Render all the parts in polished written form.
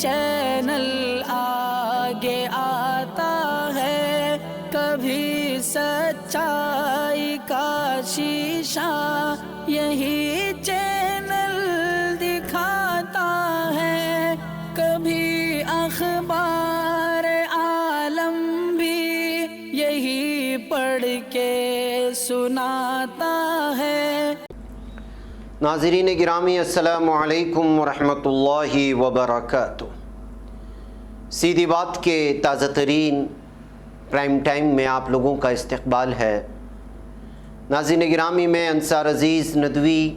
Channel آگے آتا ہے، کبھی سچائی کا شیشہ یہی چینل دکھاتا ہے، کبھی اخبار عالم بھی یہی پڑھ کے سناتا ہے۔ ناظرین گرامی السلام علیکم ورحمۃ اللہ وبرکاتہ۔ سیدھی بات کے تازہ ترین پرائم ٹائم میں آپ لوگوں کا استقبال ہے۔ ناظرین گرامی، میں انصار عزیز ندوی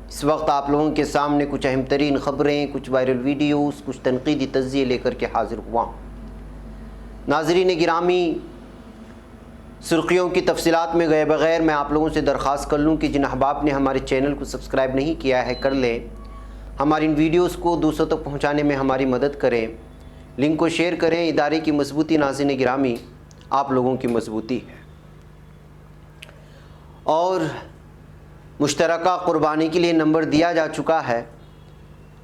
اس وقت آپ لوگوں کے سامنے کچھ اہم ترین خبریں، کچھ وائرل ویڈیوز، کچھ تنقیدی تجزیے لے کر کے حاضر ہوا ہوں۔ ناظرین گرامی، سرخیوں کی تفصیلات میں گئے بغیر میں آپ لوگوں سے درخواست کر لوں کہ جن احباب نے ہمارے چینل کو سبسکرائب نہیں کیا ہے کر لیں، ہماری ان ویڈیوز کو دوسروں تک پہنچانے میں ہماری مدد کریں، لنک کو شیئر کریں۔ ادارے کی مضبوطی ناظرین گرامی آپ لوگوں کی مضبوطی ہے، اور مشترکہ قربانی کے لیے نمبر دیا جا چکا ہے۔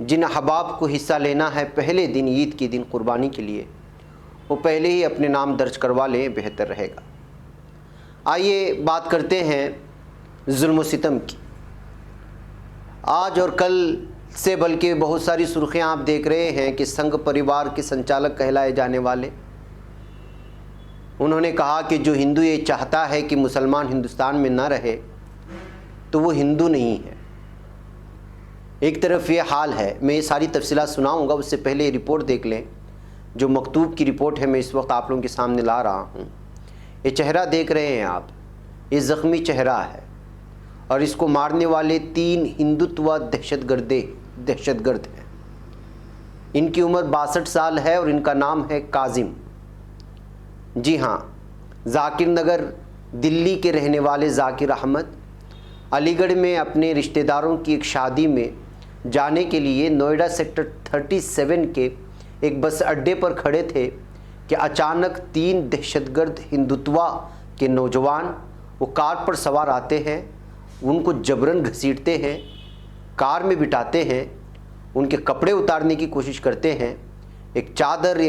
جن احباب کو حصہ لینا ہے پہلے دن، عید کے دن قربانی کے لیے، وہ پہلے ہی اپنے نام درج کروا لیں، بہتر رہے گا۔ آئیے بات کرتے ہیں ظلم و ستم کی۔ آج اور کل سے بلکہ بہت ساری سرخیاں آپ دیکھ رہے ہیں کہ سنگھ پریوار کے سنچالک کہلائے جانے والے، انہوں نے کہا کہ جو ہندو یہ چاہتا ہے کہ مسلمان ہندوستان میں نہ رہے تو وہ ہندو نہیں ہے۔ ایک طرف یہ حال ہے، میں یہ ساری تفصیلات سناؤں گا، اس سے پہلے یہ رپورٹ دیکھ لیں جو مکتوب کی رپورٹ ہے، میں اس وقت آپ لوگوں کے سامنے لا رہا ہوں۔ یہ چہرہ دیکھ رہے ہیں آپ، یہ زخمی چہرہ ہے، اور اس کو مارنے والے 3 ہندوتوا دہشت گرد ہیں۔ ان کی عمر 62 سال ہے اور ان کا نام ہے کاظم۔ جی ہاں، ذاکر نگر دلی کے رہنے والے ذاکر احمد علی گڑھ میں اپنے رشتہ داروں کی ایک شادی میں جانے کے لیے نوئیڈا سیکٹر 37 کے ایک بس اڈے پر کھڑے تھے کہ اچانک 3 دہشت گرد ہندوتوا کے نوجوان وہ کار پر سوار آتے ہیں، ان کو جبراً گھسیٹتے ہیں، کار میں بٹھاتے ہیں، ان کے کپڑے اتارنے کی کوشش کرتے ہیں، ایک چادر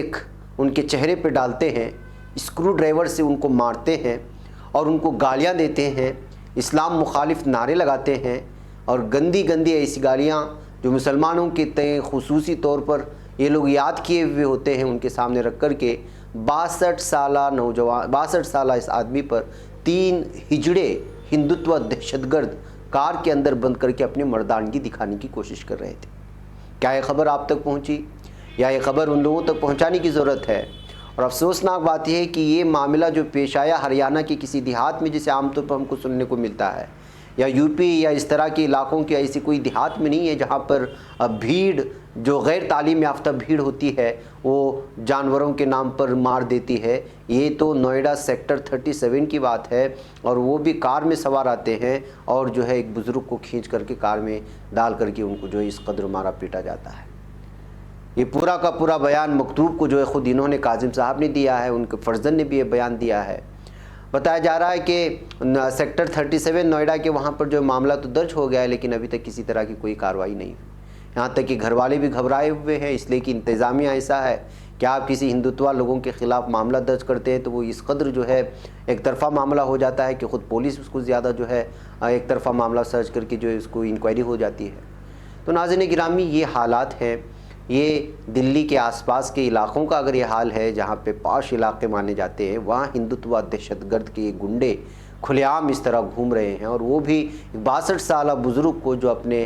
ان کے چہرے پہ ڈالتے ہیں، اسکرو ڈرائیور سے ان کو مارتے ہیں اور ان کو گالیاں دیتے ہیں، اسلام مخالف نعرے لگاتے ہیں، اور گندی گندی ایسی گالیاں جو مسلمانوں کے تئیں خصوصی طور پر یہ لوگ یاد کیے ہوئے ہوتے ہیں، ان کے سامنے رکھ کر کے 62 سالہ اس آدمی پر 3 ہجڑے ہندوتوا دہشت گرد کار کے اندر بند کر کے اپنی مردانگی دکھانے کی کوشش کر رہے تھے۔ کیا یہ خبر آپ تک پہنچی، یا یہ خبر ان لوگوں تک پہنچانے کی ضرورت ہے؟ اور افسوسناک بات یہ ہے کہ یہ معاملہ جو پیش آیا ہریانہ کے کسی دیہات میں، جسے عام طور پر ہم کو سننے کو ملتا ہے، یا یو پی یا اس طرح کے علاقوں کے ایسی کوئی دیہات میں نہیں ہے جہاں پر بھیڑ جو غیر تعلیم یافتہ بھیڑ ہوتی ہے وہ جانوروں کے نام پر مار دیتی ہے۔ یہ تو نوئیڈا سیکٹر 37 کی بات ہے، اور وہ بھی کار میں سوار آتے ہیں اور جو ہے ایک بزرگ کو کھینچ کر کے کار میں ڈال کر کے ان کو جو ہے اس قدر مارا پیٹا جاتا ہے۔ یہ پورا کا پورا بیان مکتوب کو جو ہے خود انہوں نے، کاظم صاحب نے دیا ہے، ان کے فرزند نے بھی یہ بیان دیا ہے۔ بتایا جا رہا ہے کہ سیکٹر 37 نوئیڈا کے وہاں پر جو معاملہ تو درج ہو گیا ہے، لیکن ابھی تک کسی طرح کی کوئی کارروائی نہیں ہوئی۔ یہاں تک کہ گھر والے بھی گھبرائے ہوئے ہیں، اس لیے کہ انتظامیہ ایسا ہے کہ آپ کسی ہندوتوا لوگوں کے خلاف معاملہ درج کرتے ہیں تو وہ اس قدر جو ہے ایک طرفہ معاملہ ہو جاتا ہے کہ خود پولیس اس کو زیادہ جو ہے ایک طرفہ معاملہ سرچ کر کے جو ہے اس کو انکوائری ہو جاتی ہے۔ تو ناظرین گرامی، یہ حالات ہیں، یہ دلی کے آس پاس کے علاقوں کا اگر یہ حال ہے جہاں پہ پاش علاقے مانے جاتے ہیں، وہاں ہندوتوا دہشت گرد کے گنڈے کھلے عام اس طرح گھوم رہے ہیں، اور وہ بھی 62 سالہ بزرگ کو جو اپنے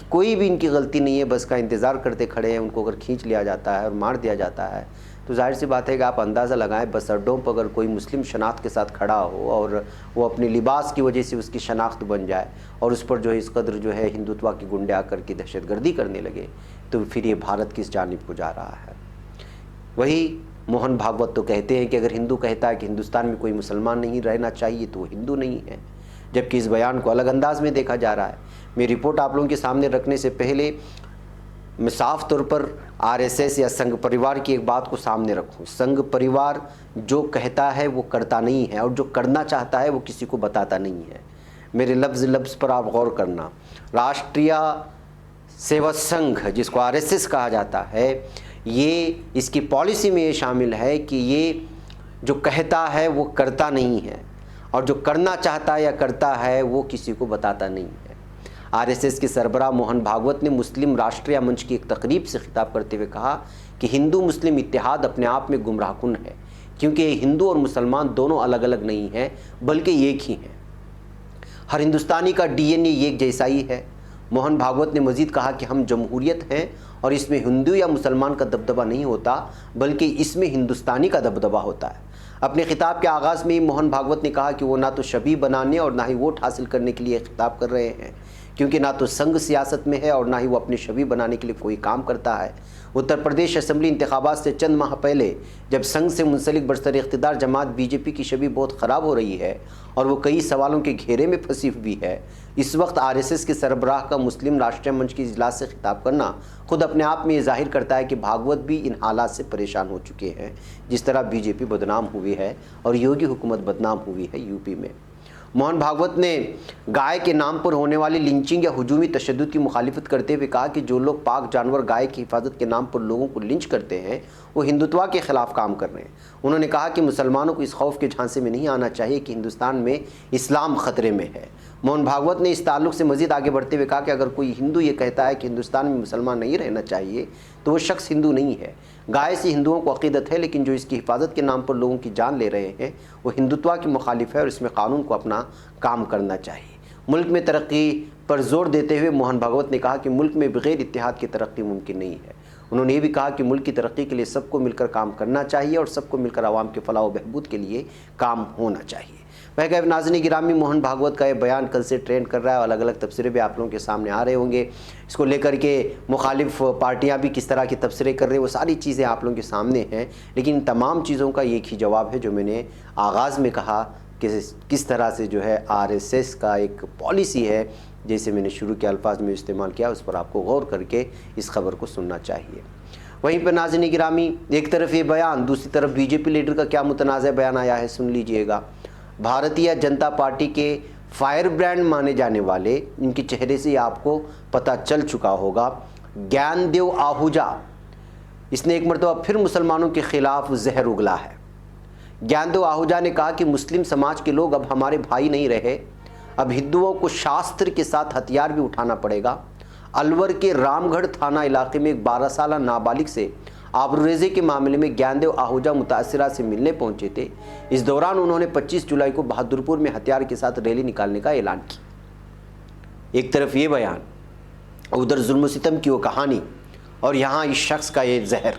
کوئی بھی ان کی غلطی نہیں ہے، بس کا انتظار کرتے کھڑے ہیں، ان کو اگر کھینچ لیا جاتا ہے اور مار دیا جاتا ہے تو ظاہر سی بات ہے کہ آپ اندازہ لگائیں بس اڈوں پر اگر کوئی مسلم شناخت کے ساتھ کھڑا ہو اور وہ اپنے لباس کی وجہ سے اس کی شناخت بن جائے اور اس پر جو ہے اس قدر جو ہے ہندوتوا کے گنڈے آ کر کے دہشت گردی کرنے لگے، تو پھر یہ بھارت کس جانب کو جا رہا ہے؟ وہی موہن بھاگوت تو کہتے ہیں کہ اگر ہندو کہتا ہے کہ ہندوستان میں کوئی مسلمان نہیں رہنا چاہیے تو وہ ہندو نہیں ہے، جبکہ اس بیان کو الگ انداز میں دیکھا جا رہا ہے۔ میں رپورٹ آپ لوگوں کے سامنے رکھنے سے پہلے میں صاف طور پر RSS یا سنگھ پریوار کی ایک بات کو سامنے رکھوں۔ سنگھ پریوار جو کہتا ہے وہ کرتا نہیں ہے، اور جو کرنا چاہتا ہے وہ کسی کو بتاتا نہیں ہے۔ میرے لفظ پر آپ غور کرنا۔ راشٹریہ सेवा संघ, जिसको आरएसएस कहा जाता है, ये इसकी पॉलिसी में ये शामिल है कि ये जो कहता है वो करता नहीं है, और जो करना चाहता है या करता है वो किसी को बताता नहीं है। आरएसएस के सरबराह मोहन भागवत ने मुस्लिम राष्ट्रीय मंच की एक तकरीब से खिताब करते हुए कहा कि हिंदू मुस्लिम इत्तेहाद अपने आप में गुमराहकुन है, क्योंकि हिंदू और मुसलमान दोनों अलग अलग नहीं हैं बल्कि एक ही हैं। हर हिंदुस्तानी का डीएनए एक जैसा ही है। मोहन भागवत ने मजीद कहा कि हम जमहूरियत हैं और इसमें हिंदू या मुसलमान का दबदबा नहीं होता बल्कि इसमें हिंदुस्तानी का दबदबा होता है। अपने खिताब के आगाज़ में ही मोहन भागवत ने कहा कि वो ना तो शबीह बनाने और ना ही वोट हासिल करने के लिए खिताब कर रहे हैं, क्योंकि ना तो संघ सियासत में है और ना ही वो अपनी शबीह बनाने के लिए कोई काम करता है। उत्तर प्रदेश असेंबली इंतखाबात से चंद माह पहले जब संघ से मुंसलिक बरसर इख्तिदार जमात बीजेपी की छवि बहुत ख़राब हो रही है और वो कई सवालों के घेरे में फंसी हुई है, इस वक्त आरएसएस के सरबराह का मुस्लिम राष्ट्रीय मंच की इजलास से खिताब करना खुद अपने आप में ये जाहिर करता है कि भागवत भी इन हालात से परेशान हो चुके हैं जिस तरह बीजेपी बदनाम हुई है और योगी हुकूमत बदनाम हुई है यूपी में। मोहन भागवत ने गाय के नाम पर होने वाली लिंचिंग या हुजूमी तशद्दुद की मुखालिफत करते हुए कहा कि जो लोग पाक जानवर गाय की हिफाजत के नाम पर लोगों को लिंच करते हैं वो हिंदुत्व के ख़िलाफ़ काम कर रहे हैं। उन्होंने कहा कि मुसलमानों को इस खौफ के झांसे में नहीं आना चाहिए कि हिंदुस्तान में इस्लाम ख़तरे में है। मोहन भागवत ने इस ताल्लुक़ से मज़ीद आगे बढ़ते हुए कहा कि अगर कोई हिंदू ये कहता है कि हिंदुस्तान में मुसलमान नहीं रहना चाहिए तो वो शख्स हिंदू नहीं है। गाय से हिंदुओं को अक़ीदत है, लेकिन जो इसकी हिफाजत के नाम पर लोगों की जान ले रहे हैं वो हिंदुत्व की मुखालिफ है और इसमें कानून को अपना काम करना चाहिए। मुल्क में तरक्की पर जोर देते हुए मोहन भागवत ने कहा कि मुल्क में बग़ैर इत्तेहाद की तरक्की मुमकिन नहीं है। उन्होंने ये भी कहा कि मुल्क की तरक्की के लिए सबको मिलकर काम करना चाहिए और सबको मिलकर आवाम के फलाह व बहबूद के लिए काम होना चाहिए। वह नाज़रीन गिरामी, मोहन भागवत का ये बयान कल से ट्रेंड कर रहा है और अलग अलग तबसरे भी आप लोगों के सामने आ रहे होंगे। इसको लेकर के मुखालिफ पार्टियां भी किस तरह की तबसरे कर रहे हैं वो सारी चीज़ें आप लोगों के सामने हैं, लेकिन इन तमाम चीज़ों का एक ही जवाब है जो मैंने आगाज़ में कहा कि किस तरह से जो है आरएसएस का एक पॉलिसी है, जैसे मैंने शुरू के अल्फाज में इस्तेमाल किया, उस पर आपको गौर करके इस खबर को सुनना चाहिए। वहीं पर नाज़रीन गिरामी, एक तरफ ये बयान, दूसरी तरफ बीजेपी लीडर का क्या मुतनाज़ बयान आया है, सुन लीजिएगा। भारतीय जनता पार्टी के फायर ब्रांड माने जाने वाले, इनके चेहरे से आपको पता चल चुका होगा, ज्ञानदेव आहूजा, इसने एक मरतबा फिर मुसलमानों के ख़िलाफ़ जहर उगला है। ज्ञानदेव आहूजा ने कहा कि मुस्लिम समाज के लोग अब हमारे भाई नहीं रहे, अब हिंदुओं को शास्त्र के साथ हथियार भी उठाना पड़ेगा। अलवर के रामगढ़ थाना इलाके में एक 12 साल नाबालिग से आबरूरेज़ी के मामले में ज्ञानदेव आहूजा मुतासिरा से मिलने पहुंचे थे। इस दौरान उन्होंने 25 जुलाई को बहादुरपुर में हथियार के साथ रैली निकालने का ऐलान किया। एक तरफ ये बयान, उधर जुल्म सितम की वो कहानी, और यहाँ इस शख्स का ये जहर।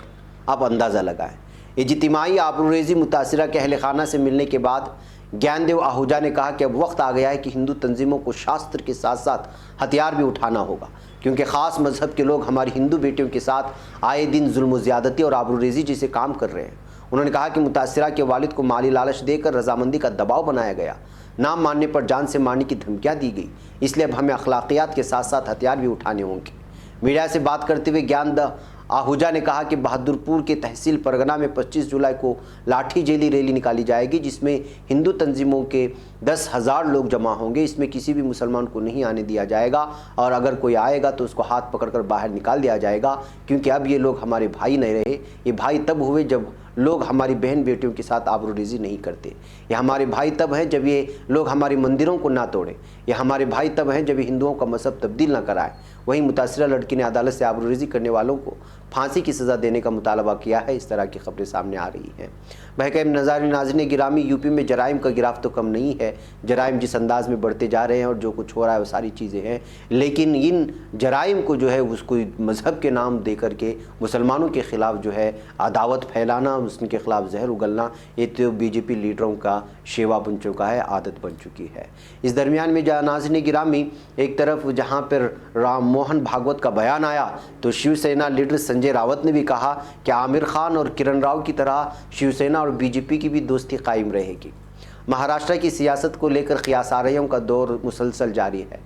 आप अंदाज़ा लगाएं। इज्तिमाई आबरूरेज़ी मुतासिरा के अहल खाना से मिलने के बाद ज्ञानदेव आहूजा ने कहा कि अब वक्त आ गया है कि हिंदू तंजीमों को शास्त्र के साथ साथ हथियार भी उठाना होगा, क्योंकि ख़ास मज़हब के लोग हमारी हिंदू बेटियों के साथ आए दिन जुल्म ज़्यादती और आबरूरेज़ी जैसे काम कर रहे हैं। उन्होंने कहा कि मुतासिरा के वालिद को माली लालच देकर रजामंदी का दबाव बनाया गया, नाम मानने पर जान से मारने की धमकियाँ दी गई, इसलिए अब हमें अखलाकियात के साथ साथ हथियार भी उठाने होंगे। मीडिया से बात करते हुए ज्ञानदेव आहूजा ने कहा कि बहादुरपुर के तहसील परगना में 25 जुलाई को लाठी जेली रैली निकाली जाएगी, जिसमें हिंदू तंजीमों के 10,000 लोग जमा होंगे। इसमें किसी भी मुसलमान को नहीं आने दिया जाएगा और अगर कोई आएगा तो उसको हाथ पकड़कर बाहर निकाल दिया जाएगा, क्योंकि अब ये लोग हमारे भाई नहीं रहे। ये भाई तब हुए जब लोग हमारी बहन बेटियों के साथ आबरूरेज़ी नहीं करते। ये हमारे भाई तब हैं जब ये लोग हमारे मंदिरों को ना तोड़ें। ये हमारे भाई तब हैं जब हिंदुओं का मज़हब तब्दील ना कराएं। वहीं मुतासिरा लड़की ने अदालत से आबरूरेज़ी करने वालों को फांसी की सज़ा देने का मुतालबा किया है। इस तरह की खबरें सामने आ रही हैं। बहरकैफ नाज़रीन गिरामी, यूपी में जराइम का गिराफ तो कम नहीं है। जराइम जिस अंदाज में बढ़ते जा रहे हैं और जो कुछ हो रहा है वो सारी चीज़ें हैं, लेकिन इन जराइम को जो है उसको मज़हब के नाम दे करके मुसलमानों के ख़िलाफ़ जो है अदावत फैलाना, उनके ख़िलाफ़ जहर उगलना, ये तो बीजेपी लीडरों का शेवा बन चुका है, आदत बन चुकी है। इस दरमियान में नाज़रीन गिरामी, एक तरफ जहाँ पर मोहन भागवत का बयान आया तो शिवसेना लीडर संजय रावत ने भी कहा कि आमिर खान और किरण राव की तरह शिवसेना और बीजेपी की भी दोस्ती कायम रहेगी। महाराष्ट्र की सियासत को लेकर क़ियासारियों का दौर मुसलसल जारी है।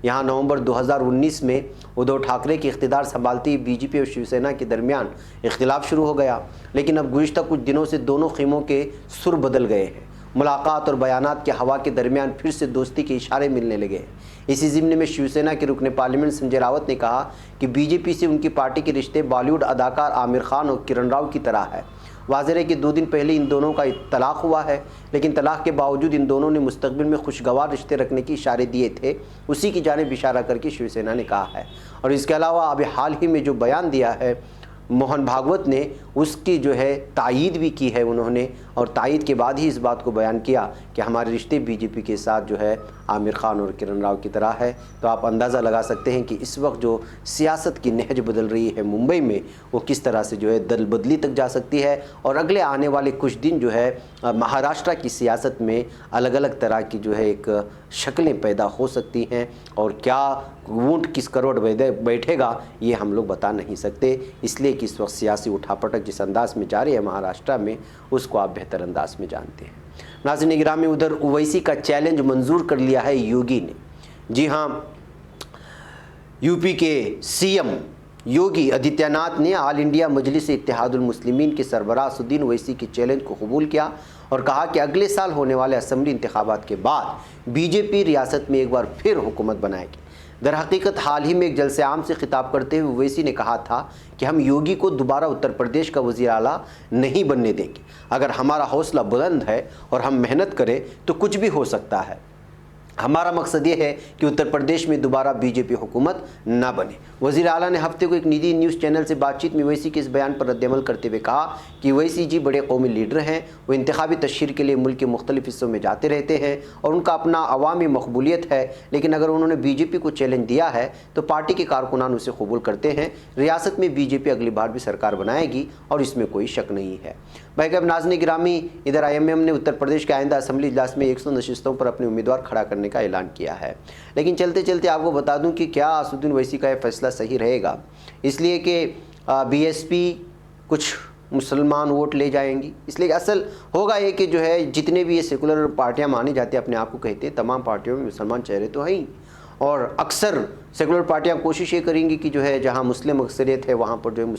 यहाँ नवंबर 2019 में उद्धव ठाकरे की इख्तिदार संभालती बीजेपी और शिवसेना के दरमियान इख्तिलाफ शुरू हो गया, लेकिन अब गुज़िश्ता कुछ दिनों से दोनों ख़ीमों के सुर बदल गए हैं। मुलाकात और बयानात के हवा के दरमियान फिर से दोस्ती के इशारे मिलने लगे हैं। इसी ज़िम्न में शिवसेना के रुकने पार्लियामेंट संजय रावत ने कहा कि बीजेपी से उनकी पार्टी के रिश्ते बॉलीवुड अदाकार आमिर खान और किरण राव की तरह है। वाज़ेह है कि 2 दिन पहले इन दोनों का तलाक़ हुआ है, लेकिन तलाक़ के बावजूद इन दोनों ने मुस्तक़बिल में खुशगवार रिश्ते रखने की इशारे दिए थे, उसी की जानिब इशारा करके शिवसेना ने कहा है। और इसके अलावा अभी हाल ही में जो बयान दिया है मोहन भागवत ने, उसकी जो है तायीद भी की है उन्होंने, और तायीद के बाद ही इस बात को बयान किया कि हमारे रिश्ते बीजेपी के साथ जो है आमिर खान और किरण राव की तरह है। तो आप अंदाज़ा लगा सकते हैं कि इस वक्त जो सियासत की नहज बदल रही है मुंबई में, वो किस तरह से जो है दल बदली तक जा सकती है। और अगले आने वाले कुछ दिन जो है महाराष्ट्र की सियासत में अलग अलग तरह की जो है एक शक्लें पैदा हो सकती हैं, और क्या ऊंट किस करोड़ बैठेगा ये हम लोग बता नहीं सकते। इसलिए कि इस वक्त सियासी उठापटक जिस अंदाज में जारी है महाराष्ट्र में, उसको आप बेहतर अंदाज में जानते हैं। नाज़रीन गिरामी, उधर ओवैसी का चैलेंज मंजूर कर लिया है योगी ने। जी हाँ, यूपी के सीएम योगी आदित्यनाथ ने ऑल इंडिया मजलिस इत्तेहादुल मुस्लिमीन के सरबराह असदुद्दीन ओवैसी के चैलेंज को कबूल किया और कहा कि अगले साल होने वाले असेंबली इंतखाबात के बाद बीजेपी रियासत में एक बार फिर हुकूमत बनाएगी। दरहकीकत हाल ही में एक जलसे आम से खिताब करते हुए ओवैसी ने कहा था कि हम योगी को दोबारा उत्तर प्रदेश का वज़ीर आला नहीं बनने देंगे। अगर हमारा हौसला बुलंद है और हम मेहनत करें तो कुछ भी हो सकता है। हमारा मकसद ये है कि उत्तर प्रदेश में दोबारा बीजेपी हुकूमत ना बने। वज़ीर आला ने हफ्ते को एक निजी न्यूज़ चैनल से बातचीत में ओवैसी के इस बयान पर रद्दअमल करते हुए कहा कि ओवैसी जी बड़े कौमी लीडर हैं, वो इंतखाबी तशहीर के लिए मुल्क के मुख्तलिफ हिस्सों में जाते रहते हैं और उनका अपना अवामी मकबूलियत है, लेकिन अगर उन्होंने बीजेपी को चैलेंज दिया है तो पार्टी के कारकुनान उसे कबूल करते हैं। रियासत में बीजेपी अगली बार भी सरकार बनाएगी और इसमें कोई शक नहीं है। भाई अब नाज़रीन गिरामी, इधर IMM ने उत्तर प्रदेश के आइंदा असेंबली इजलास में 100 नशिस्तों पर अपने उम्मीदवार खड़ा करने का ऐलान किया है। लेकिन चलते चलते आपको बता दूं कि क्या असदुद्दीन ओवैसी का यह फैसला सही रहेगा, इसलिए कि BSP कुछ मुसलमान वोट ले जाएंगी। इसलिए असल होगा ये कि जो है जितने भी ये सेकुलर पार्टियां मानी जाती हैं, अपने आप को कहते हैं, तमाम पार्टियों में मुसलमान चेहरे तो हैं ही, और अक्सर सेकुलर पार्टियां कोशिश ये करेंगी कि जो है जहां मुस्लिम अक्सरियत है वहां पर जो है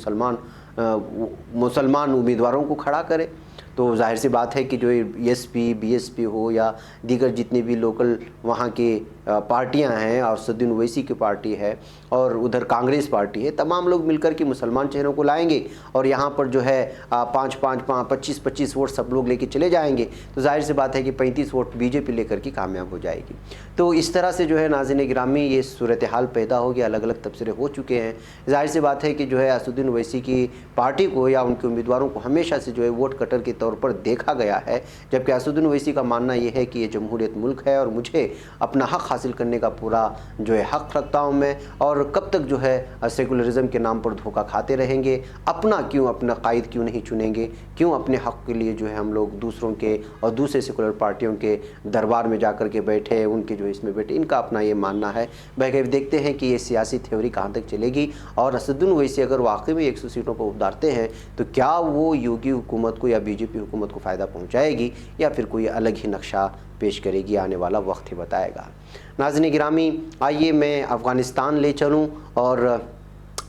मुसलमान उम्मीदवारों को खड़ा करे। तो जाहिर सी बात है कि जो SP BSP हो या दीगर जितनी भी लोकल वहाँ के पार्टियां हैं, और असदुद्दीन ओवैसी की पार्टी है और उधर कांग्रेस पार्टी है, तमाम लोग मिलकर के मुसलमान चेहरों को लाएंगे और यहाँ पर जो है 25 वोट सब लोग लेके चले जाएंगे। तो जाहिर सी बात है कि 35 वोट बीजेपी लेकर के कामयाब हो जाएगी। तो इस तरह से जो है नाज़रीन गिरामी ये सूरत हाल पैदा हो गया, अलग अलग तबसरे हो चुके हैं। जाहिर सी बात है कि जो है असदुद्दीन ओवैसी की पार्टी को या उनके उम्मीदवारों को हमेशा से जो है वोट कटर के तौर पर देखा गया है, जबकि असदुद्दीन ओवैसी का मानना यह है कि ये जमहूरियत मुल्क है और मुझे अपना हक़ हासिल करने का पूरा जो है हक़ रखता हूँ मैं, और कब तक जो है सेकुलरिज्म के नाम पर धोखा खाते रहेंगे, अपना कायद क्यों नहीं चुनेंगे, क्यों अपने हक़ के लिए जो है हम लोग दूसरों के और दूसरे सेकुलर पार्टियों के दरबार में जाकर के बैठे, उनके जो इसमें बैठे, इनका अपना ये मानना है। भाई देखते हैं कि ये सियासी थ्योरी कहाँ तक चलेगी, और असदुद्दीन ओवैसी अगर वाकई में 100 सीटों पर उतारते हैं तो क्या वो योगी हुकूमत को या बीजेपी हुकूमत को फ़ायदा पहुँचाएगी या फिर कोई अलग ही नक्शा पेश करेगी, आने वाला वक्त ही बताएगा। नाज़रीन गिरामी, आइए मैं अफ़गानिस्तान ले चलूँ, और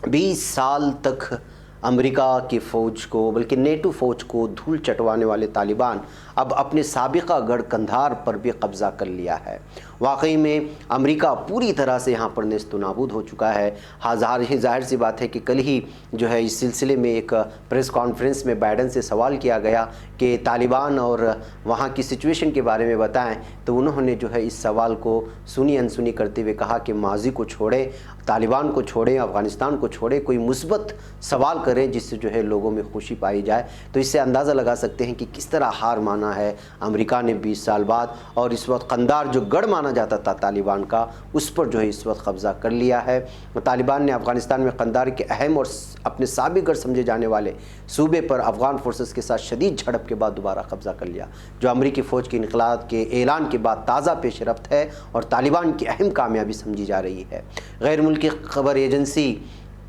20 साल तक अमेरिका की फ़ौज को, बल्कि नेटो फ़ौज को धूल चटवाने वाले तालिबान अब अपने साबिक़ा गढ़ कंधार पर भी कब्ज़ा कर लिया है। वाकई में अमेरिका पूरी तरह से यहाँ पर नेस्त नाबूद हो चुका है। ज़ाहिर सी बात है कि कल ही जो है इस सिलसिले में एक प्रेस कॉन्फ्रेंस में बाइडन से सवाल किया गया कि तालिबान और वहाँ की सिचुएशन के बारे में बताएं, तो उन्होंने जो है इस सवाल को सुनी अनसुनी करते हुए कहा कि माजी को छोड़ें, तालिबान को छोड़ें, अफ़गानिस्तान को छोड़ें, कोई मुस्बत सवाल करें जिससे जो है लोगों में खुशी पाई जाए। तो इससे अंदाज़ा लगा सकते हैं कि किस तरह हार माना है अमेरिका ने 20 साल बाद, और इस वक्त कंधार जो गढ़ माना जाता था तालिबान का, उस पर जो है इस वक्त कब्ज़ा कर लिया है। तालिबान ने अफ़गानिस्तान में कंधार के अहम और अपने साबिक़ गढ़ समझे जाने वाले सूबे पर अफ़गान फोर्सेस के साथ शदीद झड़प के बाद दोबारा कब्ज़ा कर लिया, जो अमेरिकी फ़ौज के इनक़लाब के ऐलान के बाद ताज़ा पेशरफ्त है और तालिबान की अहम कामयाबी समझी जा रही है। गैर मुल्की खबर एजेंसी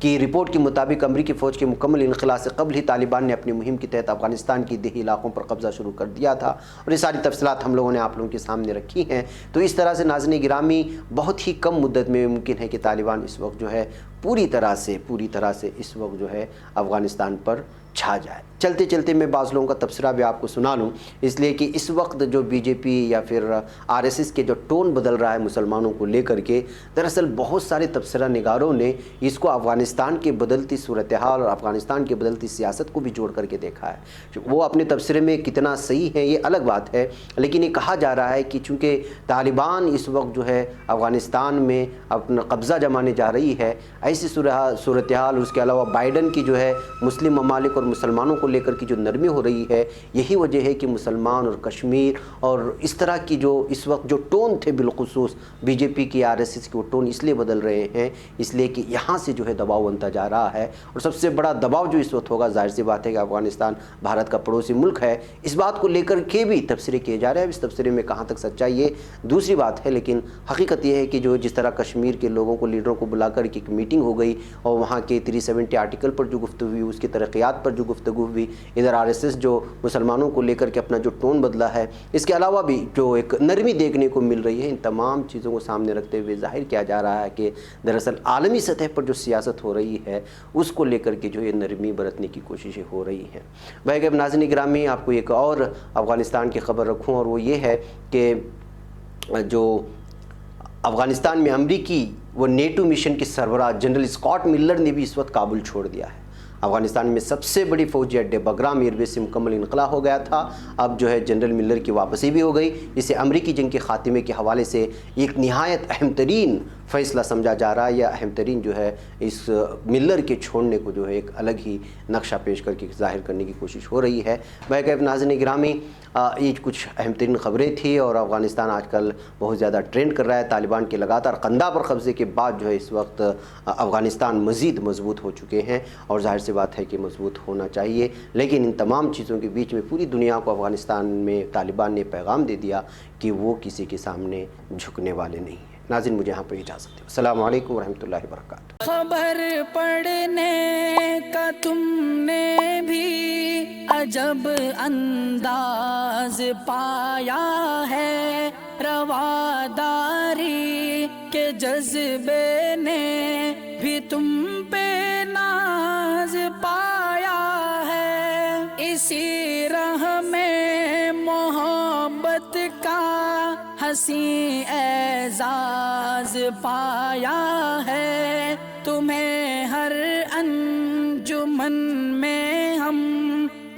की रिपोर्ट के मुताबिक अमरीकी फ़ौज के मुकम्मल इनखला से कबल ही तालिबान ने अपनी मुहिम के तहत अफ़गानिस्तान की देही इलाकों पर कब्ज़ा शुरू कर दिया था, और ये सारी तफसीलात हम लोगों ने आप लोगों के सामने रखी हैं। तो इस तरह से नाज़रीन गिरामी बहुत ही कम मुद्दत में मुमकिन है कि तालिबान इस वक्त जो है पूरी तरह से इस वक्त जो है अफ़गानिस्तान पर چھا جائے۔ چلتے چلتے میں بعض لوگوں کا تبصرہ بھی آپ کو سنا لوں، اس لیے کہ اس وقت جو بی جے پی یا پھر RSS کے جو ٹون بدل رہا ہے مسلمانوں کو لے کر کے، دراصل بہت سارے تبصرہ نگاروں نے اس کو افغانستان کے بدلتی صورتحال اور افغانستان کی بدلتی سیاست کو بھی جوڑ کر کے دیکھا ہے۔ وہ اپنے تبصرے میں کتنا صحیح ہے یہ الگ بات ہے، لیکن یہ کہا جا رہا ہے کہ چونکہ طالبان اس وقت جو ہے افغانستان میں اپنا قبضہ جمانے جا رہی ہے، ایسی صورتحال، اس کے علاوہ بائیڈن کی جو ہے مسلم ممالک اور مسلمانوں کو لے کر کی جو نرمی ہو رہی ہے، یہی وجہ ہے کہ مسلمان اور کشمیر اور اس طرح کی جو اس وقت جو ٹون تھے بالخصوص بی جے پی کی RSS کی وہ ٹون اس لیے بدل رہے ہیں، اس لیے کہ یہاں سے جو ہے دباؤ بنتا جا رہا ہے، اور سب سے بڑا دباؤ جو اس وقت ہوگا، ظاہر سی بات ہے کہ افغانستان بھارت کا پڑوسی ملک ہے، اس بات کو لے کر کے بھی تبصرے کیے جا رہے ہیں۔ اس تبصرے میں کہاں تک سچائی ہے دوسری بات ہے، لیکن حقیقت یہ ہے کہ جو جس طرح کشمیر کے لوگوں کو، لیڈروں کو بلا کر ایک میٹنگ ہو گئی اور وہاں کے 370 آرٹیکل پر جو گفتگو ہوئی، اس کی ترقیات پر جو گفتگو ہوئی، ادھر RSS جو مسلمانوں کو لے کر کے اپنا جو ٹون بدلا ہے، اس کے علاوہ بھی جو ایک نرمی دیکھنے کو مل رہی ہے، ان تمام چیزوں کو سامنے رکھتے ہوئے ظاہر کیا جا رہا ہے کہ دراصل عالمی سطح پر جو سیاست ہو رہی ہے اس کو لے کر کے جو یہ نرمی برتنے کی کوششیں ہو رہی ہیں۔ بھائی ناظرین گرامی، آپ کو ایک اور افغانستان کی خبر رکھوں، اور وہ یہ ہے کہ جو افغانستان میں امریکی وہ نیٹو مشن کے سربراہ جنرل اسکاٹ ملر نے بھی اس وقت کابل چھوڑ دیا ہے۔ افغانستان میں سب سے بڑی فوجی اڈے بگرام ایئر بیس سے مکمل انخلا ہو گیا تھا، اب جو ہے جنرل ملر کی واپسی بھی ہو گئی، جسے امریکی جنگ کے خاتمے کے حوالے سے ایک نہایت اہم ترین فیصلہ سمجھا جا رہا ہے، یا اہم ترین جو ہے اس ملر کے چھوڑنے کو جو ہے ایک الگ ہی نقشہ پیش کر کے ظاہر کرنے کی کوشش ہو رہی ہے۔ بہرکیف ناظرین گرامی، یہ کچھ اہم ترین خبریں تھیں، اور افغانستان آج کل بہت زیادہ ٹرینڈ کر رہا ہے۔ طالبان کے لگاتار قندھار پر قبضے کے بعد جو ہے اس وقت افغانستان مزید مضبوط ہو چکے ہیں، اور ظاہر سی بات ہے کہ مضبوط ہونا چاہیے، لیکن ان تمام چیزوں کے بیچ میں پوری دنیا کو افغانستان میں طالبان نے پیغام دے دیا کہ وہ کسی کے سامنے جھکنے والے نہیں ہیں۔ ناظرین مجھے یہاں پہ اجازت دیں، السلام علیکم ورحمۃ اللہ وبرکاتہ۔ خبر پڑھنے کا تم نے بھی عجب انداز پایا ہے، رواداری کے جذبے نے بھی تم پہ ناز پایا ہے، اسی راہ میں محبت کا حسین اعزاز پایا ہے، تمہیں ہر انجمن میں ہم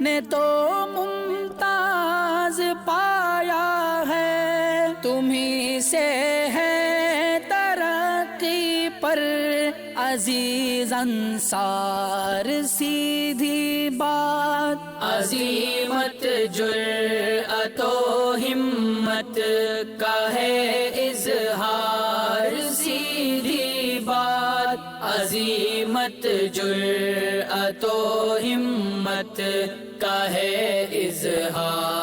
نے تو ممتاز پایا ہے، تمہیں سے ہے ترقی پر عزیز انصار، سیدھی بات عظیمت جرأت و ہمت کا ہے اظہار، سیدھی بات عظیمت جرأت و ہمت کا ہے اظہار۔